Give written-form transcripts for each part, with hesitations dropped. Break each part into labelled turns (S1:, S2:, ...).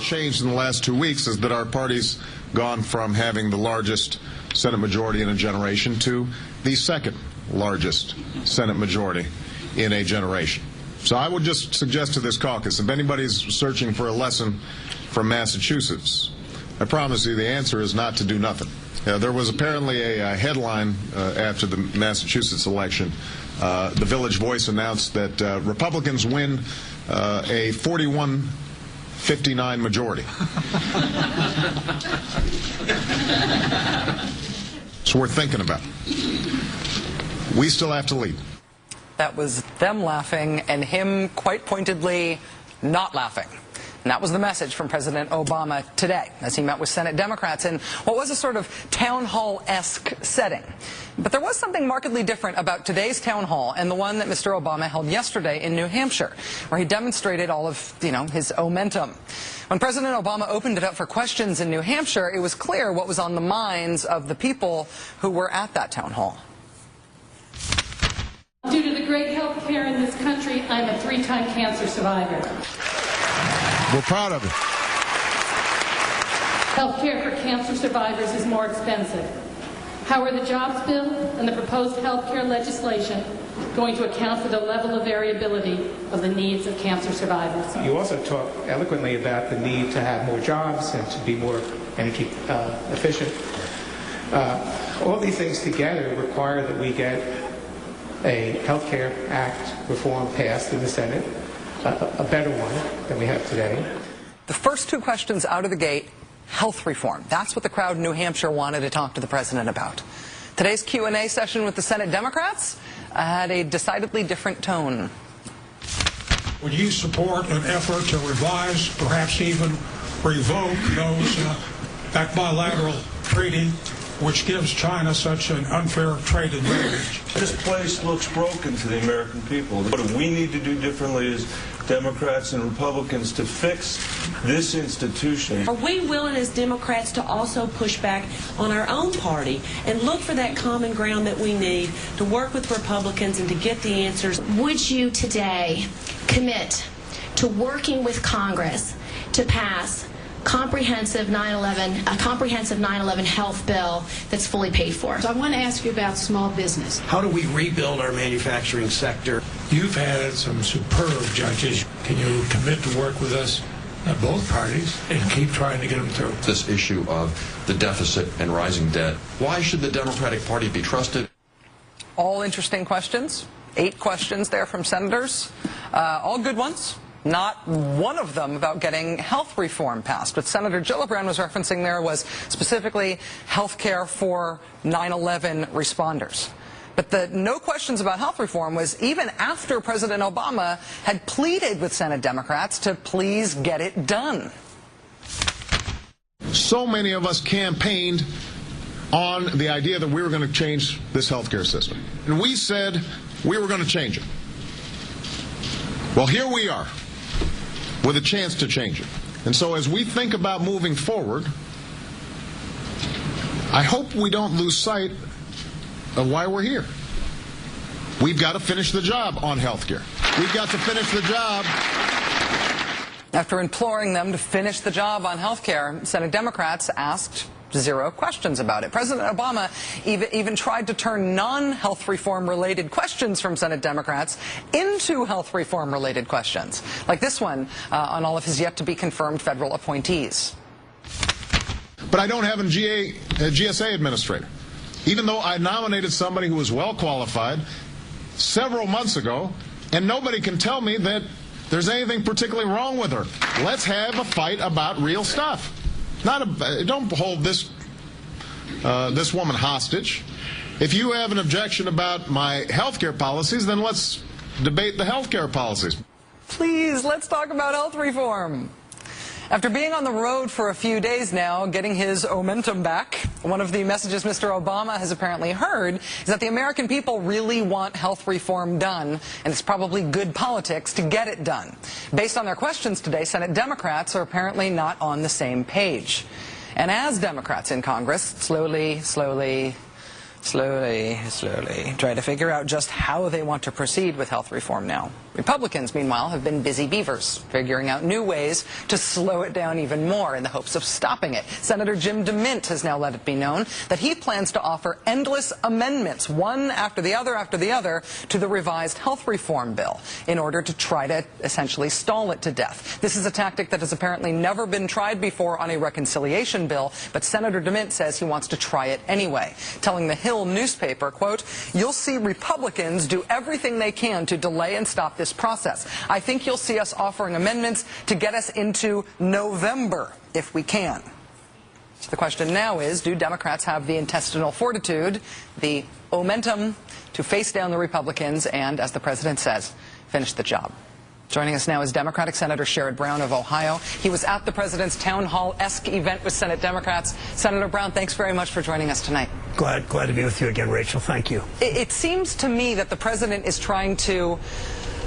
S1: changed in the last 2 weeks is that our party's gone from having the largest Senate majority in a generation to the second largest Senate majority in a generation. So I would just suggest to this caucus, if anybody's searching for a lesson from Massachusetts, I promise you the answer is not to do nothing. There was apparently a headline after the Massachusetts election. The Village Voice announced that Republicans win a 41-59 majority. So we're thinking about it. We still have to lead.
S2: That was them laughing and him quite pointedly not laughing. And that was the message from President Obama today as he met with Senate Democrats in what was a sort of town hall-esque setting. But there was something markedly different about today's town hall and the one that Mr. Obama held yesterday in New Hampshire, where he demonstrated all of, his omentum. When President Obama opened it up for questions in New Hampshire, it was clear what was on the minds of the people who were at that town hall.
S3: Due to the great health care in this country, I'm a 3-time cancer survivor.
S1: We're proud of it.
S3: Health care for cancer survivors is more expensive. How are the jobs bill and the proposed health care legislation going to account for the level of variability of the needs of cancer survivors?
S4: You also talk eloquently about the need to have more jobs and to be more energy efficient. All these things together require that we get a Health Care Act reform passed in the Senate, a better one than we have today.
S2: The first 2 questions out of the gate, health reform. That's what the crowd in New Hampshire wanted to talk to the president about. Today's Q&A session with the Senate Democrats had a decidedly different tone.
S5: Would you support an effort to revise, perhaps even revoke that bilateral treaty which gives China such an unfair trade advantage?
S6: This place looks broken to the American people. What we need to do differently as Democrats and Republicans to fix this institution.
S7: Are we willing as Democrats to also push back on our own party and look for that common ground that we need to work with Republicans and to get the answers?
S8: Would you today commit to working with Congress to pass a comprehensive 9/11 health bill that's fully paid for?
S9: So I want to ask you about small business.
S10: How do we rebuild our manufacturing sector?
S5: You've had some superb judges. Can you commit to work with us at both parties and keep trying to get them through?
S11: This issue of the deficit and rising debt, why should the Democratic Party be trusted?
S2: All interesting questions. 8 questions there from senators. All good ones. Not one of them about getting health reform passed. What Senator Gillibrand was referencing there was specifically health care for 9/11 responders. But the no questions about health reform was even after President Obama had pleaded with Senate Democrats to please get it done.
S1: So many of us campaigned on the idea that we were going to change this healthcare system. And we said we were going to change it. Well, here we are with a chance to change it. And so as we think about moving forward, I hope we don't lose sight of why we're here. We've got to finish the job on health care. We've got to finish the job.
S2: After imploring them to finish the job on health care, Senate Democrats asked 0 questions about it. President Obama even tried to turn non-health reform-related questions from Senate Democrats into health reform-related questions, like this one on all of his yet-to-be-confirmed federal appointees.
S1: But I don't have a GSA administrator, even though I nominated somebody who was well-qualified several months ago, and nobody can tell me that there's anything particularly wrong with her. Let's have a fight about real stuff. Don't hold this woman hostage. If you have an objection about my health care policies, then let's debate the health care policies.
S2: Please, let's talk about health reform. After being on the road for a few days now, getting his omentum back, one of the messages Mr. Obama has apparently heard is that the American people really want health reform done, and it's probably good politics to get it done. Based on their questions today, Senate Democrats are apparently not on the same page. And as Democrats in Congress slowly Slowly, try to figure out just how they want to proceed with health reform now. Republicans, meanwhile, have been busy beavers, figuring out new ways to slow it down even more in the hopes of stopping it. Senator Jim DeMint has now let it be known that he plans to offer endless amendments, one after the other, to the revised health reform bill in order to try to essentially stall it to death. This is a tactic that has apparently never been tried before on a reconciliation bill, but Senator DeMint says he wants to try it anyway, telling the Hill newspaper, quote, "You'll see Republicans do everything they can to delay and stop this process. I think you'll see us offering amendments to get us into November if we can." So the question now is, do Democrats have the intestinal fortitude, the momentum to face down the Republicans and, as the president says, finish the job? Joining us now is Democratic Senator Sherrod Brown of Ohio. He was at the president's town hall-esque event with Senate Democrats. Senator Brown, thanks very much for joining us tonight.
S12: Glad to be with you again, Rachel. Thank you.
S2: It seems to me that the president is trying to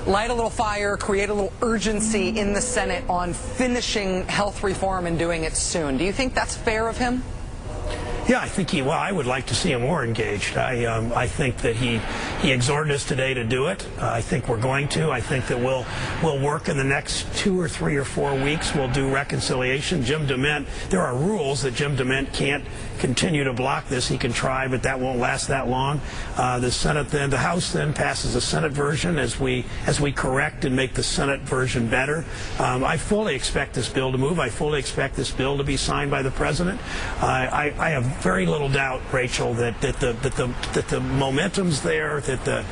S2: light a little fire, create a little urgency in the Senate on finishing health reform and doing it soon. Do you think that's fair of him?
S12: Yeah, I think I would like to see him more engaged. I think that he exhorted us today to do it. I think we're going to. I think that we'll work in the next 2 or 3 or 4 weeks. We'll do reconciliation. Jim DeMint, there are rules that Jim DeMint can't continue to block this. He can try, but that won't last that long. The House then passes a Senate version as we correct and make the Senate version better. I fully expect this bill to move. I fully expect this bill to be signed by the president. I have very little doubt, Rachel, that the momentum's there, that the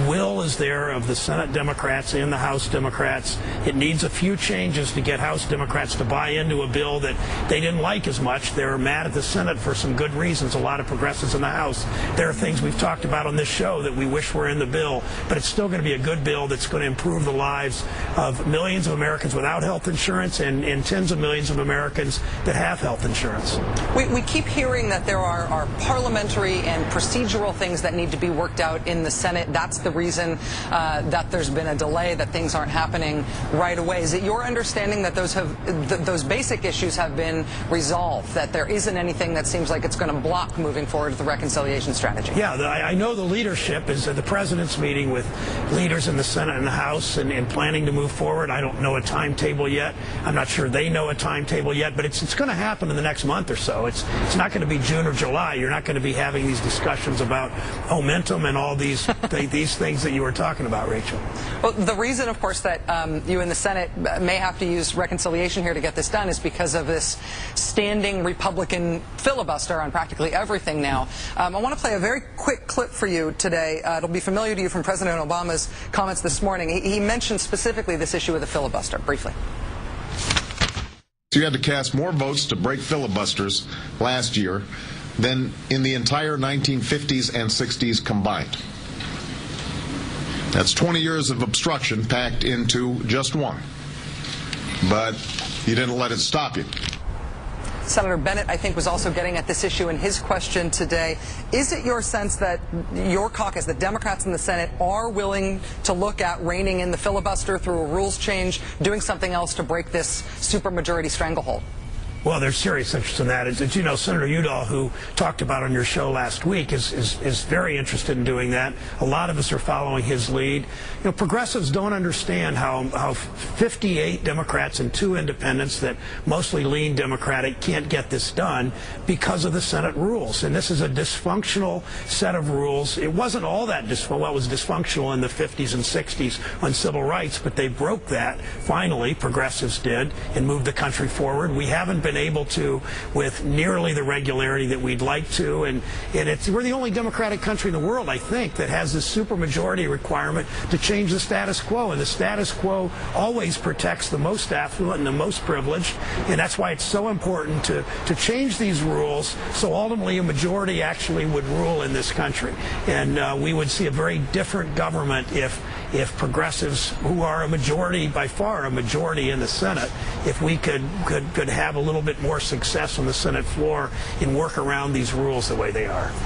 S12: will is there of the Senate Democrats and the House Democrats. It needs a few changes to get House Democrats to buy into a bill that they didn't like as much. They were mad at the Senate for some good reasons. A lot of progressives in the House. There are things we've talked about on this show that we wish were in the bill, but it's still going to be a good bill that's going to improve the lives of millions of Americans without health insurance and tens of millions of Americans that have health insurance.
S2: We keep hearing that there are parliamentary and procedural things that need to be worked out in the Senate. That's the reason that there's been a delay, that things aren't happening right away. Is it your understanding that those basic issues have been resolved, that there isn't anything that seems like it's going to block moving forward with the reconciliation strategy?
S12: Yeah, I know the leadership is at the president's meeting with leaders in the Senate and the House and planning to move forward. I don't know a timetable yet. I'm not sure they know a timetable yet, but it's going to happen in the next month or so. It's not going to be June or July. You're not going to be having these discussions about momentum and all these these things that you were talking about, Rachel.
S2: Well, the reason, of course, that you in the Senate may have to use reconciliation here to get this done is because of this standing Republican filibuster on practically everything now. I want to play a very quick clip for you today. It'll be familiar to you from President Obama's comments this morning. He mentioned specifically this issue of the filibuster, briefly.
S1: So you had to cast more votes to break filibusters last year than in the entire 1950s and 60s combined. That's 20 years of obstruction packed into just one. But you didn't let it stop you.
S2: Senator Bennett, I think, was also getting at this issue in his question today. Is it your sense that your caucus, the Democrats in the Senate, are willing to look at reining in the filibuster through a rules change, doing something else to break this supermajority stranglehold?
S12: Well, there's serious interest in that. As you know, Senator Udall, who talked about on your show last week, is very interested in doing that. A lot of us are following his lead. You know, progressives don't understand how 58 Democrats and 2 independents that mostly lean Democratic can't get this done because of the Senate rules. And this is a dysfunctional set of rules. It wasn't all that dysfunctional. Well, it was dysfunctional in the 50s and 60s on civil rights, but they broke that, finally, progressives did, and moved the country forward. We haven't been able to with nearly the regularity that we'd like to, and we're the only democratic country in the world, I think, that has this supermajority requirement to change the status quo, and the status quo always protects the most affluent and the most privileged, and that's why it's so important to change these rules so ultimately a majority actually would rule in this country, and we would see a very different government if progressives, who are a majority, by far a majority in the Senate, if we could have a little bit more success on the Senate floor and work around these rules the way they are.